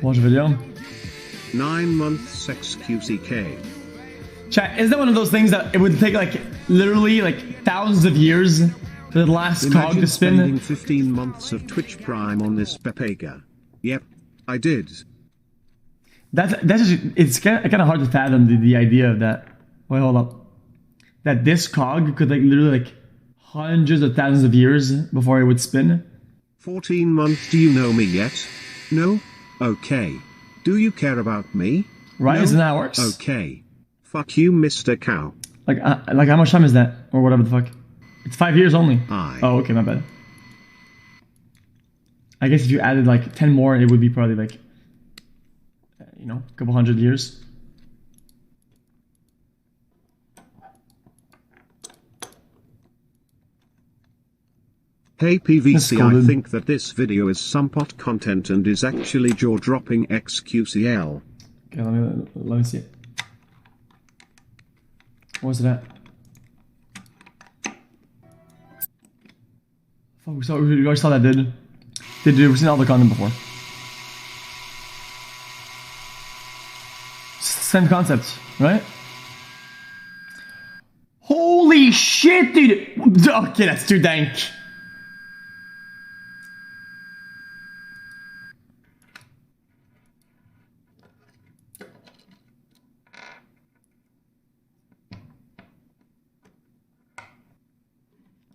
Watch video. 9 months xQc. Chat, is that one of those things that it would take like literally like thousands of years for the last cog to spin? Spending 15 months of Twitch Prime on this Pepega. Yep, I did. That's just, it's kind of hard to fathom the idea of that. Wait, hold up. That this cog could like literally like hundreds of thousands of years before it would spin. 14 months. Do you know me yet? No? Okay. Do you care about me? Right? No? Isn't that how it works? Okay. Fuck you, Mr. Cow. Like how much time is that? Or whatever the fuck. It's 5 years only. Oh, okay, my bad. I guess if you added like 10 more, it would be probably like, you know, a couple hundred years. Hey PVC, I think that this video is some pot content and is actually jaw-dropping xQcl. Okay, let me see it. What was that? Oh, we already saw that, dude. We've seen all the content before. Same concept, right? Holy shit, dude! Okay, that's too dank.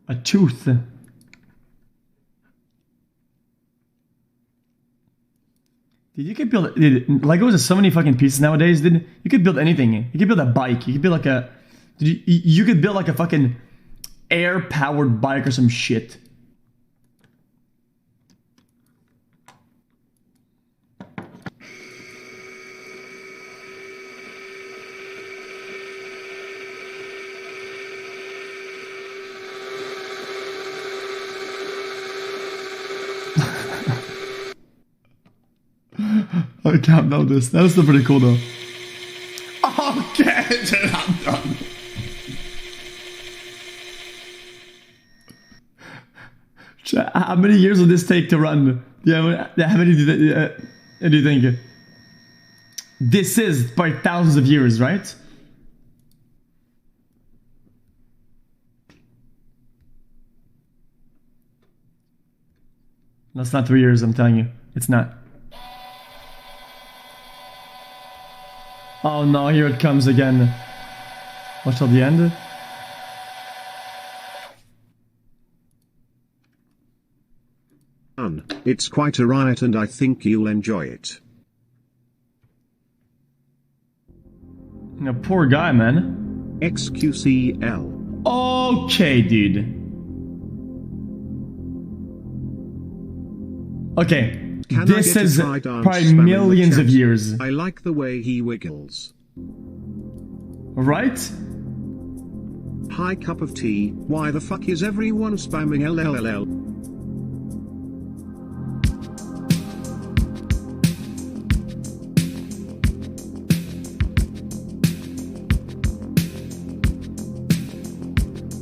A tooth. Dude, you could build... Dude, Legos has so many fucking pieces nowadays, dude. You could build anything. You could build a bike. You could build like a... Dude, you could build like a fucking air-powered bike or some shit. I can't know this. That's still pretty cool though. Okay, dude, I'm done. How many years will this take to run? Yeah, how many do you think? This is by thousands of years, right? That's not 3 years, I'm telling you. It's not. Oh no, here it comes again. Watch till the end. It's quite a riot and I think you'll enjoy it. No, poor guy, man. xQcl. Okay, dude. Okay. This is probably millions of years. I like the way he wiggles. Right? Hi, cup of tea. Why the fuck is everyone spamming LLLL?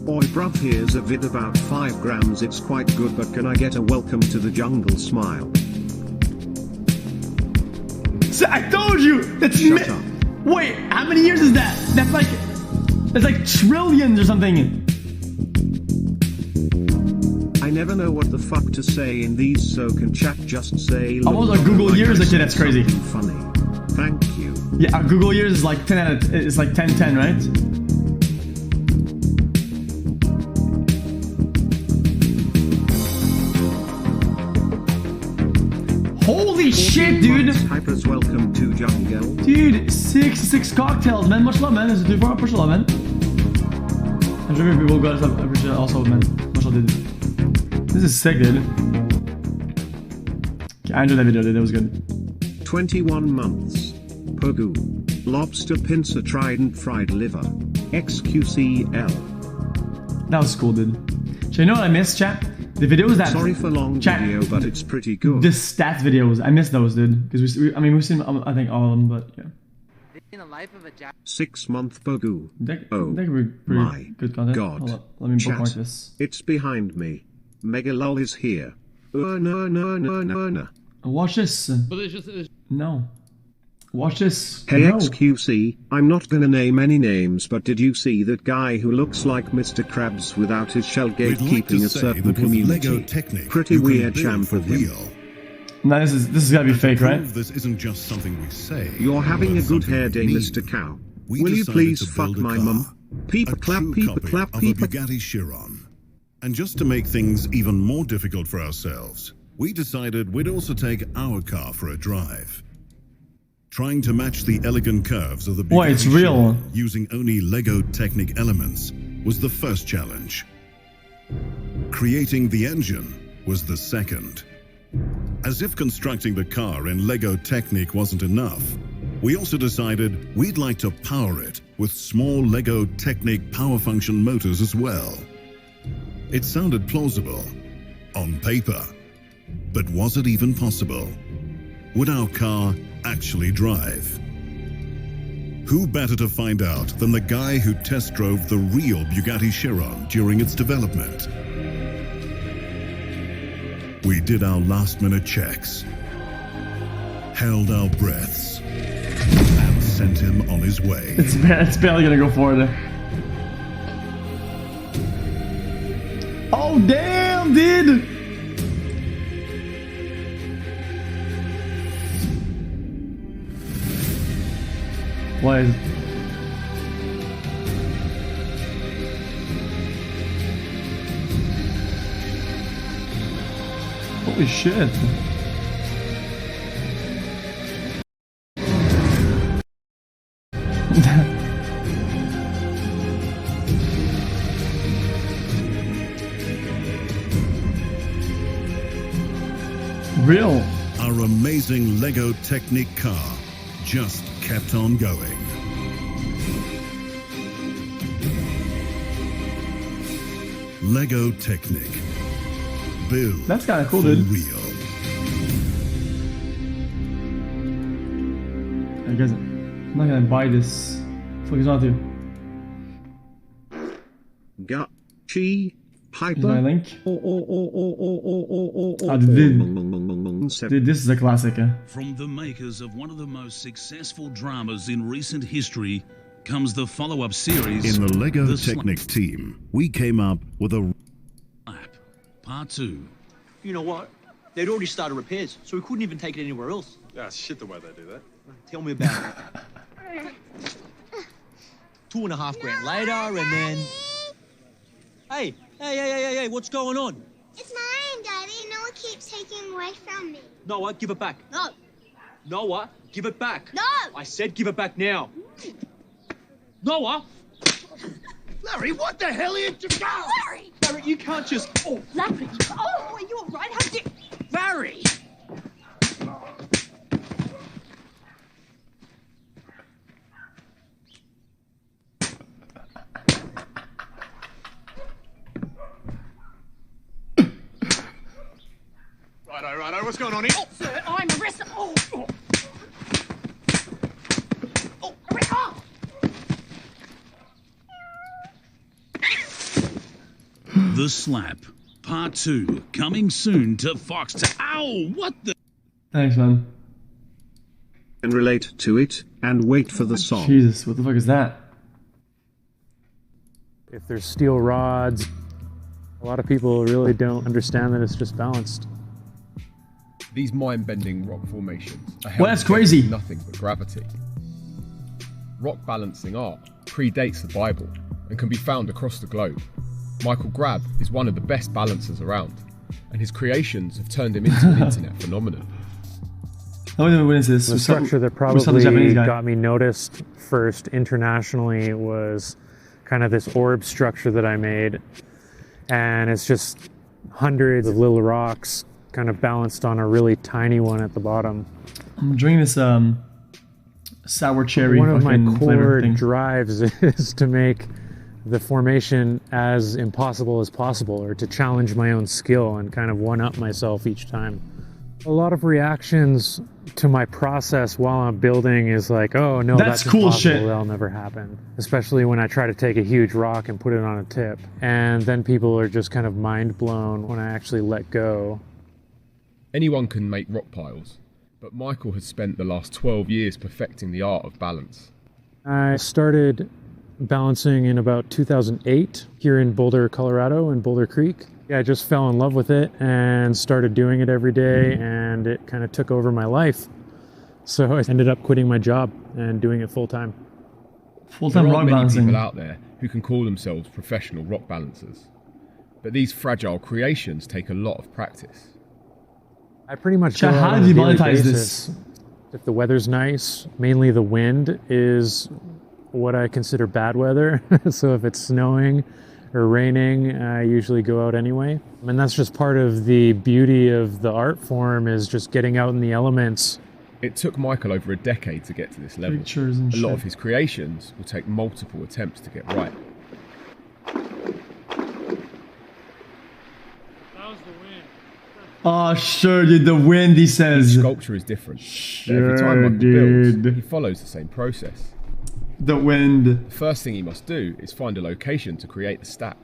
Oi bruv, here's a vid about 5 grams. It's quite good, but can I get a welcome to the jungle smile? I told you! That's Shut up. Wait, how many years is that? That's like trillions or something. I never know what the fuck to say in these, so can chat just say almost like Google years, like that's crazy. Funny. Thank you. Yeah, our Google years is like 10 out of it's like 10, right? Holy shit, dude! Hypers, welcome to jungle. Dude, 66 cocktails, man. Much love, man. This is too far. Much love, man. I'm sure people got stuff. I appreciate it also, man. Much love, dude. This is sick, dude. Okay, I enjoyed that video, dude. That was good. 21 months. Pogu. Lobster pincer trident fried liver. xQcl. That was cool, dude. So you know what I missed, chat? The videos that... Sorry for long video, but it's pretty good. The stat videos. I missed those, dude. Because we've seen, I think, all of them, but yeah. In the life of a 6-month Pogu. That Oh could be pretty my good content. God. Hold up. Let me bookmark this. It's behind me. Megalol is here. No. Watch this. But it's just No. Watch this. Hey No. xQc, I'm not gonna name any names, but did you see that guy who looks like Mr. Krabs without his shell gatekeeping a certain community? Technic, Pretty weird champ of him. No, this is gotta be fake, right? This isn't just something we say. You're having but a good something hair we day, mean. Mr. Cow. We Will you decided please to fuck build a my car, mum? Peep a clap, true peep copy clap, of peep. a Bugatti Chiron. And just to make things even more difficult for ourselves, we decided we'd also take our car for a drive. Trying to match the elegant curves of the Bugatti Boy, it's real. Chiron using only LEGO Technic elements was the first challenge. Creating the engine was the second. As if constructing the car in LEGO Technic wasn't enough, we also decided we'd like to power it with small LEGO Technic power function motors as well. It sounded plausible on paper, but was it even possible? Would our car actually drive? Who better to find out than the guy who test drove the real Bugatti Chiron during its development? We did our last-minute checks, held our breaths, and sent him on his way. It's barely gonna go forward. Oh damn, dude! What is... Holy shit. Real. Our amazing LEGO Technic car just kept on going. LEGO Technic. Build That's kind of cool, for dude. real. I guess I'm not gonna buy this. Fuck is on to? Chi Is my Hyper. link? Oh, Dude, this is a classic. From the makers of one of the most successful dramas in recent history comes the follow-up series, In the LEGO The Technic team, we came up with a Slap, Part 2. You know what? They'd already started repairs, so we couldn't even take it anywhere else. That's shit the way they do that. Tell me about it. 2.5 grand later, and then... Hey, what's going on? It's mine, Daddy. Noah keeps taking away from me. Noah, give it back. No. Noah, give it back. No. I said give it back now. Noah! Larry, what the hell are you doing? Larry! Barry, you can't just... Oh, Larry! Oh, are you all right? How did... Barry! Righto, what's going on here? Oh, Sir, I'm arrested. Oh! Arrest! Oh! The Slap, Part 2, coming soon to Fox. Ow! What the? Thanks, man. And relate to it, and wait for the song. Jesus, what the fuck is that? If there's steel rods, a lot of people really don't understand that it's just balanced. These mind-bending rock formations are held Well, that's together crazy. with nothing but gravity. Rock balancing art predates the Bible and can be found across the globe. Michael Grab is one of the best balancers around, and his creations have turned him into an internet phenomenon. I wouldn't witness this. The We saw- structure that we saw the Japanese probably guy. got me noticed first internationally was kind of this orb structure that I made. And it's just hundreds of little rocks kind of balanced on a really tiny one at the bottom. I'm drinking this sour cherry One of my fucking flavor core thing. drives is to make the formation as impossible as possible, or to challenge my own skill and kind of one-up myself each time. A lot of reactions to my process while I'm building is like, oh no, That's that's cool impossible, shit. that'll never happen. Especially when I try to take a huge rock and put it on a tip. And then people are just kind of mind blown when I actually let go. Anyone can make rock piles, but Michael has spent the last 12 years perfecting the art of balance. I started balancing in about 2008 here in Boulder, Colorado, in Boulder Creek. Yeah, I just fell in love with it and started doing it every day, and it kind of took over my life. So I ended up quitting my job and doing it full time. Full-time There rock aren't many balancing. people out there who can call themselves professional rock balancers, but these fragile creations take a lot of practice. I pretty much Chat, go how out did on you a daily monetize basis. this? If the weather's nice, mainly the wind is what I consider bad weather. So if it's snowing or raining, I usually go out anyway. And that's just part of the beauty of the art form, is just getting out in the elements. It took Michael over a decade to get to this level. Pictures and A lot shit. of his creations will take multiple attempts to get right. Oh, sure, dude. The wind, he says. Sculpture is different. But every time Michael dude. builds, he follows the same process. The wind. The first thing he must do is find a location to create the stack.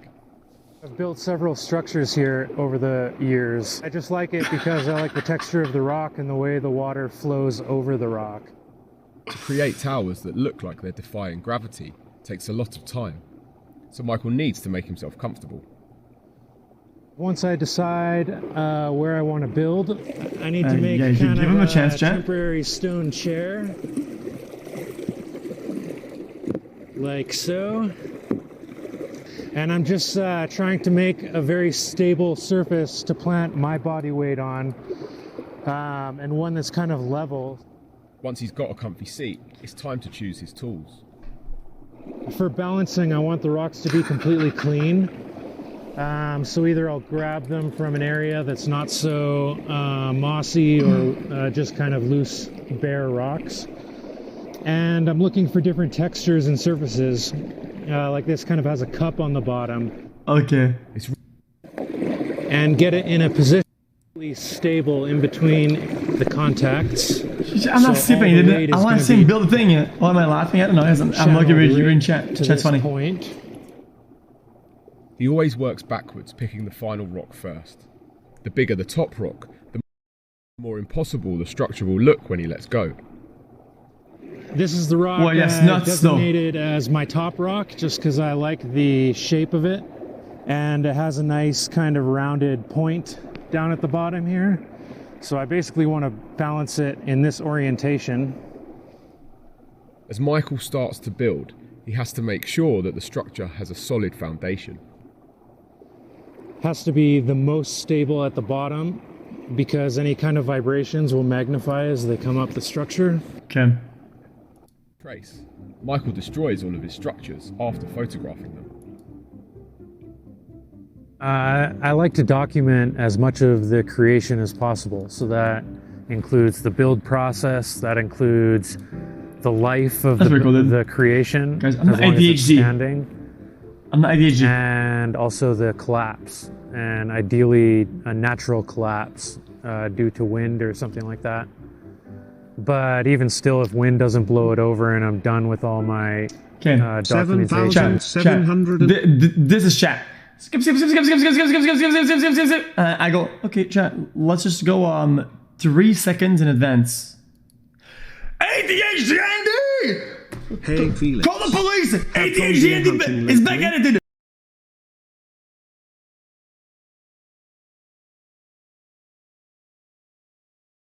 I've built several structures here over the years. I just like it because I like the texture of the rock and the way the water flows over the rock. To create towers that look like they're defying gravity takes a lot of time. So Michael needs to make himself comfortable. Once I decide where I want to build, I need to make yeah, give kind him of a chance, chat. temporary stone chair. Like so. And I'm just trying to make a very stable surface to plant my body weight on, and one that's kind of level. Once he's got a comfy seat, it's time to choose his tools. For balancing, I want the rocks to be completely clean. So either I'll grab them from an area that's not so mossy or just kind of loose, bare rocks. And I'm looking for different textures and surfaces. Like this kind of has a cup on the bottom. Okay. And get it in a position stable in between the contacts. I'm not So skipping all the it. weight I is want gonna to see him be build a thing. Why am I laughing? I don't know. I'm channeled looking at you right in chat. to Chat's this funny. point. He always works backwards, picking the final rock first. The bigger the top rock, the more impossible the structure will look when he lets go. This is the rock Well, yes, I nuts, though. designated as my top rock just because I like the shape of it. And it has a nice kind of rounded point down at the bottom here. So I basically want to balance it in this orientation. As Michael starts to build, he has to make sure that the structure has a solid foundation. Has to be the most stable at the bottom because any kind of vibrations will magnify as they come up the structure. Okay. Trace. Michael destroys all of his structures after photographing them. I like to document as much of the creation as possible. So that includes the build process, that includes the life of That's pretty cool, dude. the creation, Guys, I'm as not long as it's ADHD. standing, I'm not ADHD. and also the collapse, and ideally a natural collapse due to wind or something like that. But even still, if wind doesn't blow it over and I'm done with all my Okay. documentation. 7,700. This is chat. Skip. I go, okay, chat, let's just go 3 seconds in advance. ADHD Andy! Hey Felix. Call the police! Have fun ADHD deer Andy hunting is back lately? at it, dude!